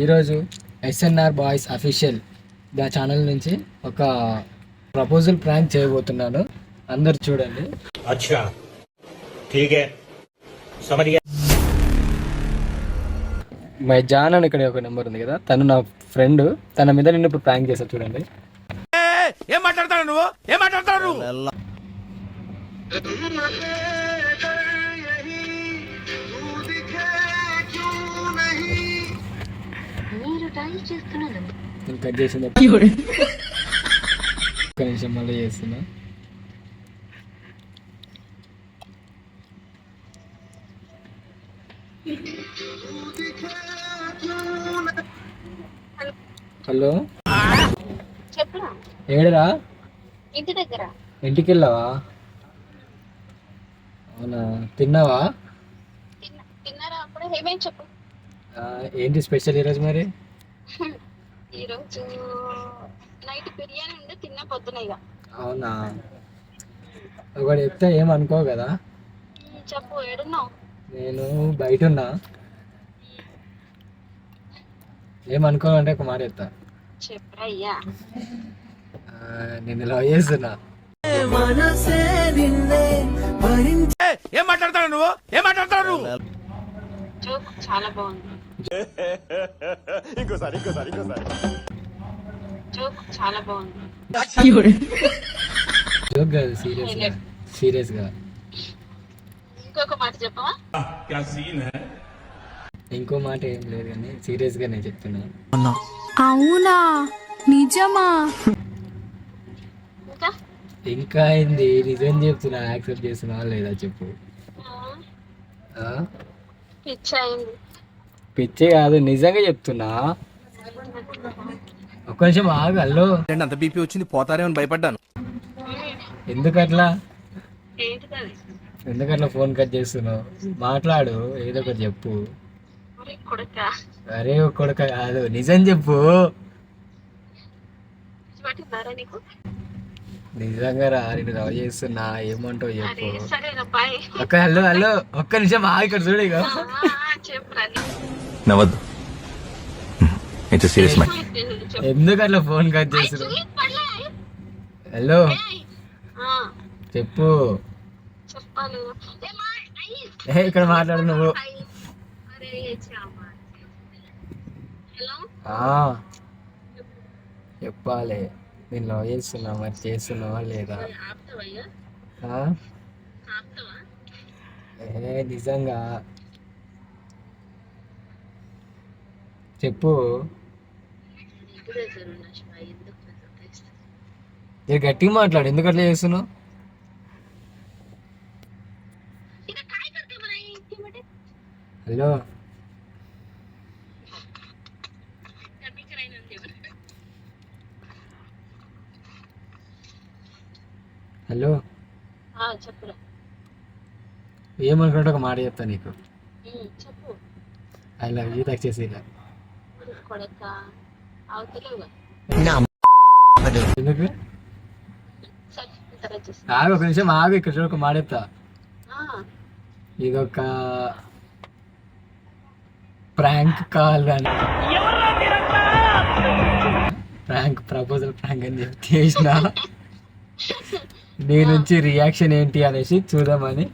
ఈరోజు SNR boys official channel నుంచి ఒక ప్రపోజల్ ప్రాంక్ చేయబోతున్నాను. అందరు చూడండి. అచ్చా ఠీక్ హై సమझ गया. మై జాన్ అని ఇక్కడ ఒక నెంబర్ ఉంది కదా, తను నా ఫ్రెండ్. తన మీద నేను ఇప్పుడు ప్రాంక్ చేస్తా చూడండి. ఏం మాట్లాడతావు నువ్వు? ఏం మాట్లాడతావు? నేను కట్ చేసింది ఒక్క నిమిషం మళ్ళీ చేస్తున్నా. హలో ఏడరా? ఇంటి దగ్గర. ఇంటికి వెళ్ళావా? అవునా, తిన్నావా? తిన్నారా? అప్పుడు ఏమేమి చెప్పు. ఏంటి స్పెషల్ ఈరోజు మరి? ఈరోజు నైట్ బిర్యానీ ఉండే తిన్నా పొద్దున. ఇక అవునా, ఒకటి చెప్తే ఏమనుకోవు కదా? చెప్పు, ఏడున్నావు? నేను బయట ఉన్నా. ఏమనుకోవాలంటే ఒక మాట చెప్తా. చెప్పయ్యా. నేను లవ్ చేస్తున్నా. ఏం మాట్లాడతావు నువ్వు? ఏం మాట్లాడతావు? జోక్ చాలా బాగుంది. ఇంకోసారి జోక్ చాలా బాగుంది. జోక్ కాదు, సీరియస్ గా. ఇంకొక మాట చెప్పవా? ఇంకో మాట ఏం లేదు కానీ సీరియస్ గా నేను చెప్తున్నా. అవునా, నిజమా? ఇంకా ఇంకా అయింది, నిజం చెప్తున్నా. యాక్సెప్ట్ చేస్తున్నా లేదా చెప్పు. పిచ్చి అయింది. పిచ్చే కాదు, నిజంగా చెప్తున్నా. ఒక్క నిమిషం ఆగు. హలో, అంత బీపీ వచ్చింది పోతారేమని భయపడ్డాను. ఎందుకట్లా ఏంటిది? ఎందుకట్లా ఫోన్ కట్ చేస్తున్నావు? మాట్లాడు, ఏదో ఒకటి చెప్పు. కొడుక అరే కొడుక కాదు, నిజం చెప్పు. పట్టిందారా నీకు? నిజంగా రా, నేను లవ్ చేస్తున్నా. ఏమంటావు చెప్పు. సరేనా, బాయ్. హలో ఒక్క నిమిషం ఆగు. ఇక్కడ చూడు. ఇక చెప్పురా. నవ్వద్దు, ఇట్స్ సీరియస్ మ్యాటర్. ఎందుకు అట్లా ఫోన్ కట్ చేస్తున్నావు? హలో చెప్పు. చెప్పాలి. ఇక్కడ మాట్లాడు నువ్వు. చెప్పాలి. నేను లవ్ చేస్తున్నా, మరి చేస్తున్నావా లేదా? నిజంగా చెప్పు. గట్టిగా మాట్లాడు. ఎందుకు అట్లా చేస్తున్నావు? హలో హలో చెప్పురా. ఏమనుకుంటే ఒక మాట చెప్తా నీకు. చెప్పు. ఐ లవ్ యూ దయచేసి. కొడక అవుతలేవుగా. ఎందుకు ఆగు, ఒక నిమిషం ఆగు. ఇక్కడ చూడు, ఒక మాట చెప్తా. ఇదొక ప్రాంక్ కాల్ అని, ప్రాంక్ ప్రపోజల్ ప్రాంక్ అని చెప్పి చేసిన. నీ నుంచి రియాక్షన్ ఏంటి అనేసి చూద్దామని.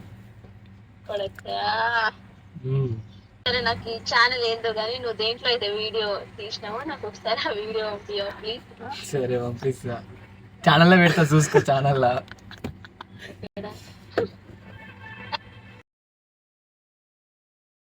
సరే, నాకు ఈ ఛానల్ ఏందో కానీ నువ్వు దేంట్లో అయితే వీడియో తీసినావో నాకు ఒకసారి ఆ వీడియో పంపియో ప్లీజ్. సరే పంపిస్తా. ఛానల్లో పెడతా, చూసుకో. ఛానల్లో